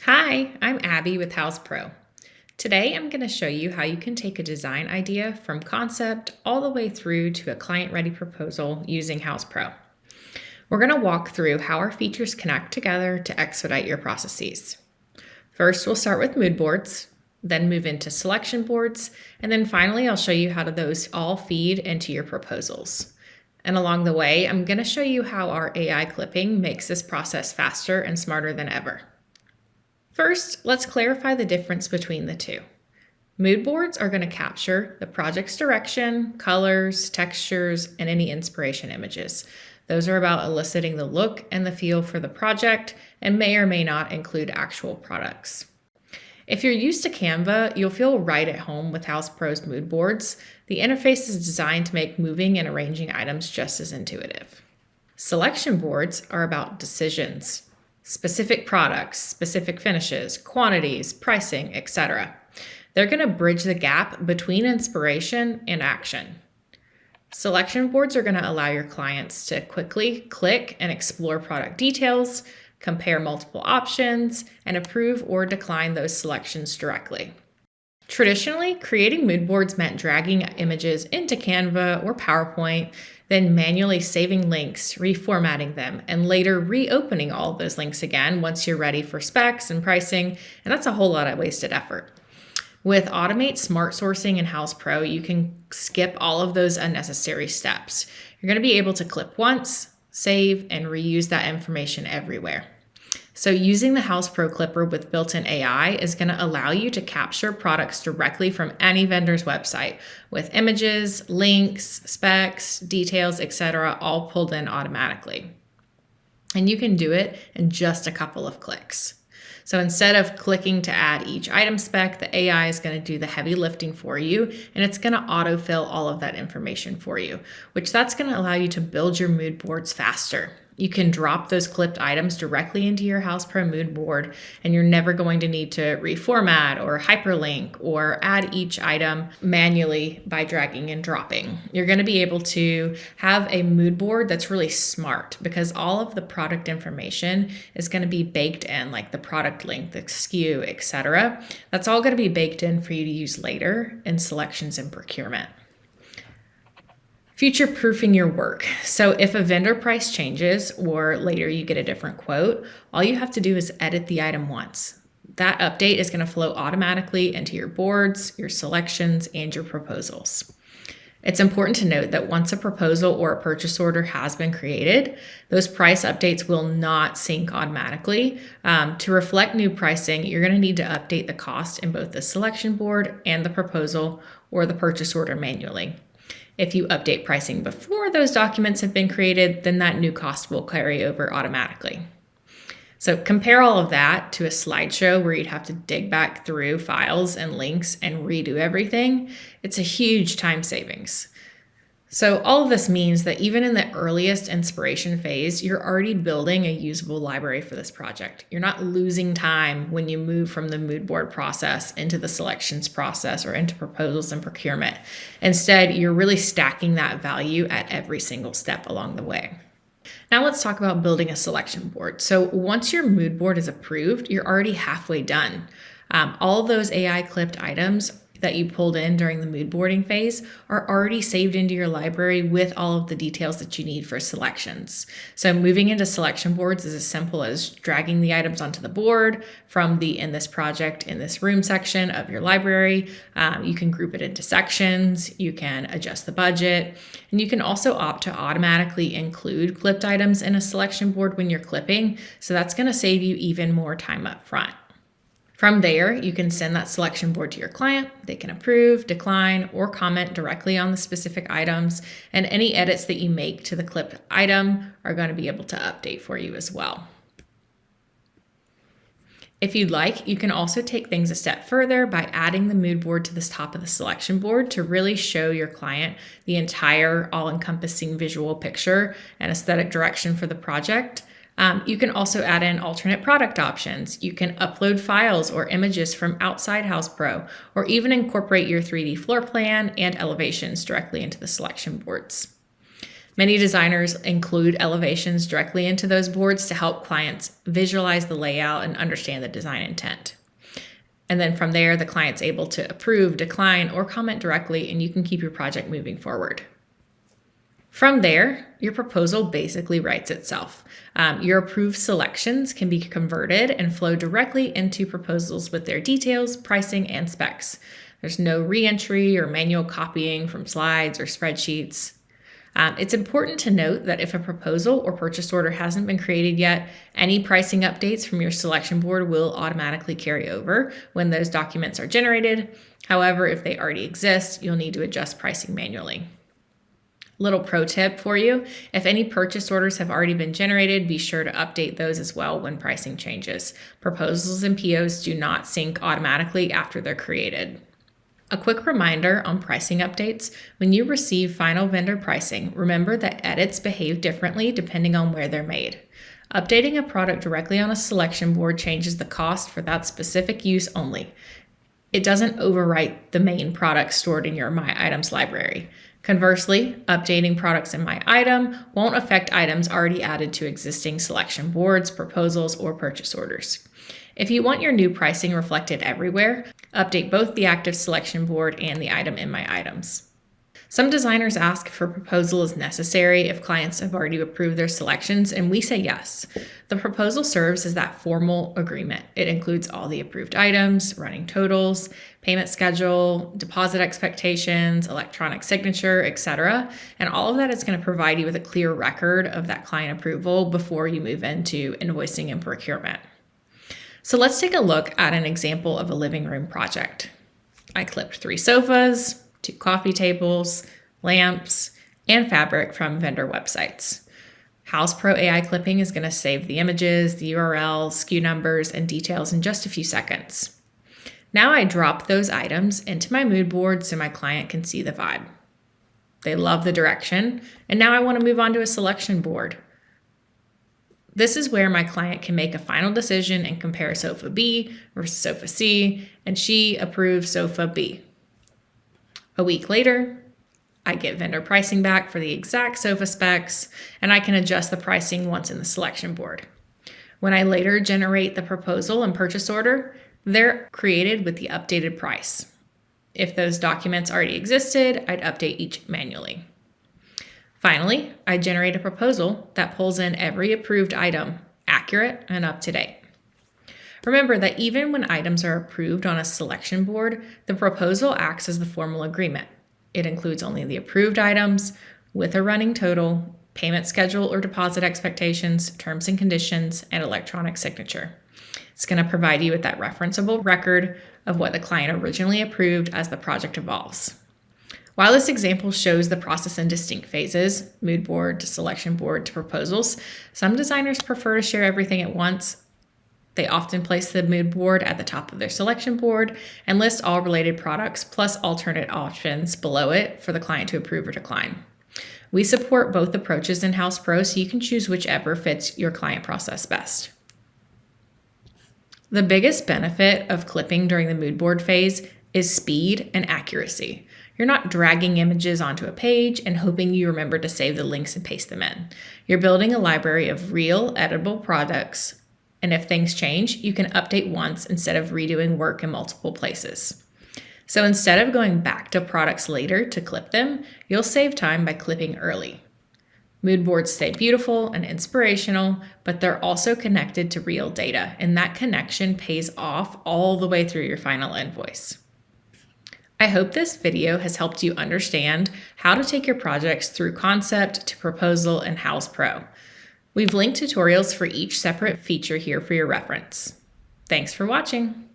Hi, I'm Abby with Houzz Pro. Today I'm going to show you how you can take a design idea from concept all the way through to a client-ready proposal using Houzz Pro. We're going to walk through how our features connect together to expedite your processes. First, we'll start with mood boards, then move into selection boards, and then finally I'll show you how those all feed into your proposals. And along the way, I'm going to show you how our AI clipping makes this process faster and smarter than ever. First, let's clarify the difference between the two. Mood boards are going to capture the project's direction, colors, textures, and any inspiration images. Those are about eliciting the look and the feel for the project and may or may not include actual products. If you're used to Canva, you'll feel right at home with Houzz Pro's mood boards. The interface is designed to make moving and arranging items just as intuitive. Selection boards are about decisions. Specific products, specific finishes, quantities, pricing, etc. They're going to bridge the gap between inspiration and action. Selection boards are going to allow your clients to quickly click and explore product details, compare multiple options, and approve or decline those selections directly. Traditionally, creating mood boards meant dragging images into Canva or PowerPoint, then manually saving links, reformatting them, and later reopening all of those links again once you're ready for specs and pricing, and that's a whole lot of wasted effort. With Automate Smart Sourcing and Houzz Pro, you can skip all of those unnecessary steps. You're going to be able to clip once, save, and reuse that information everywhere. So using the Houzz Pro Clipper with built-in AI is going to allow you to capture products directly from any vendor's website with images, links, specs, details, etc., all pulled in automatically. And you can do it in just a couple of clicks. So instead of clicking to add each item spec, the AI is going to do the heavy lifting for you, and it's going to autofill all of that information for you, which that's going to allow you to build your mood boards faster. You can drop those clipped items directly into your Houzz Pro mood board, and you're never going to need to reformat or hyperlink or add each item manually by dragging and dropping. You're going to be able to have a mood board that's really smart because all of the product information is going to be baked in, like the product link, the SKU, etc. That's all going to be baked in for you to use later in selections and procurement. Future-proofing your work. So if a vendor price changes or later you get a different quote, all you have to do is edit the item once. That update is going to flow automatically into your boards, your selections, and your proposals. It's important to note that once a proposal or a purchase order has been created, those price updates will not sync automatically. To reflect new pricing, you're going to need to update the cost in both the selection board and the proposal or the purchase order manually. If you update pricing before those documents have been created, then that new cost will carry over automatically. So compare all of that to a slideshow where you'd have to dig back through files and links and redo everything. It's a huge time savings. So all of this means that even in the earliest inspiration phase, you're already building a usable library for this project. You're not losing time when you move from the mood board process into the selections process or into proposals and procurement. Instead, you're really stacking that value at every single step along the way. Now let's talk about building a selection board. So once your mood board is approved, you're already halfway done. All of those AI clipped items that you pulled in during the mood boarding phase are already saved into your library with all of the details that you need for selections. So moving into selection boards is as simple as dragging the items onto the board from the in this project, in this room section of your library. You can group it into sections, you can adjust the budget, and you can also opt to automatically include clipped items in a selection board when you're clipping. So that's going to save you even more time up front. From there, you can send that selection board to your client. They can approve, decline, or comment directly on the specific items, and any edits that you make to the clipped item are going to be able to update for you as well. If you'd like, you can also take things a step further by adding the mood board to the top of the selection board to really show your client the entire all-encompassing visual picture and aesthetic direction for the project. You can also add in alternate product options. You can upload files or images from outside Houzz Pro, or even incorporate your 3D floor plan and elevations directly into the selection boards. Many designers include elevations directly into those boards to help clients visualize the layout and understand the design intent. And then from there, the client's able to approve, decline, or comment directly, and you can keep your project moving forward. From there, your proposal basically writes itself. Your approved selections can be converted and flow directly into proposals with their details, pricing, and specs. There's no re-entry or manual copying from slides or spreadsheets. It's important to note that if a proposal or purchase order hasn't been created yet, any pricing updates from your selection board will automatically carry over when those documents are generated. However, if they already exist, you'll need to adjust pricing manually. Little pro tip for you, if any purchase orders have already been generated, be sure to update those as well when pricing changes. Proposals and POs do not sync automatically after they're created. A quick reminder on pricing updates: when you receive final vendor pricing, remember that edits behave differently depending on where they're made. Updating a product directly on a selection board changes the cost for that specific use only. It doesn't overwrite the main product stored in your My Items library. Conversely, updating products in My Item won't affect items already added to existing selection boards, proposals, or purchase orders. If you want your new pricing reflected everywhere, update both the active selection board and the item in My Items. Some designers ask if a proposal is necessary if clients have already approved their selections, and we say yes. The proposal serves as that formal agreement. It includes all the approved items, running totals, payment schedule, deposit expectations, electronic signature, etc. And all of that is going to provide you with a clear record of that client approval before you move into invoicing and procurement. So let's take a look at an example of a living room project. I clipped 3 sofas, 2 coffee tables, lamps, and fabric from vendor websites. HousePro AI clipping is going to save the images, the URLs, SKU numbers, and details in just a few seconds. Now I drop those items into my mood board so my client can see the vibe. They love the direction, and now I want to move on to a selection board. This is where my client can make a final decision and compare sofa B versus sofa C, and she approves sofa B. A week later, I get vendor pricing back for the exact sofa specs, and I can adjust the pricing once in the selection board. When I later generate the proposal and purchase order, they're created with the updated price. If those documents already existed, I'd update each manually. Finally, I generate a proposal that pulls in every approved item, accurate and up to date. Remember that even when items are approved on a selection board, the proposal acts as the formal agreement. It includes only the approved items with a running total, payment schedule or deposit expectations, terms and conditions, and electronic signature. It's going to provide you with that referenceable record of what the client originally approved as the project evolves. While this example shows the process in distinct phases, mood board to selection board to proposals, some designers prefer to share everything at once. They often place the mood board at the top of their selection board and list all related products plus alternate options below it for the client to approve or decline. We support both approaches in HousePro, so you can choose whichever fits your client process best. The biggest benefit of clipping during the mood board phase is speed and accuracy. You're not dragging images onto a page and hoping you remember to save the links and paste them in. You're building a library of real editable products, and if things change, you can update once instead of redoing work in multiple places. So instead of going back to products later to clip them, you'll save time by clipping early. Mood boards stay beautiful and inspirational, but they're also connected to real data, and that connection pays off all the way through your final invoice. I hope this video has helped you understand how to take your projects through concept to proposal in HousePro. We've linked tutorials for each separate feature here for your reference. Thanks for watching.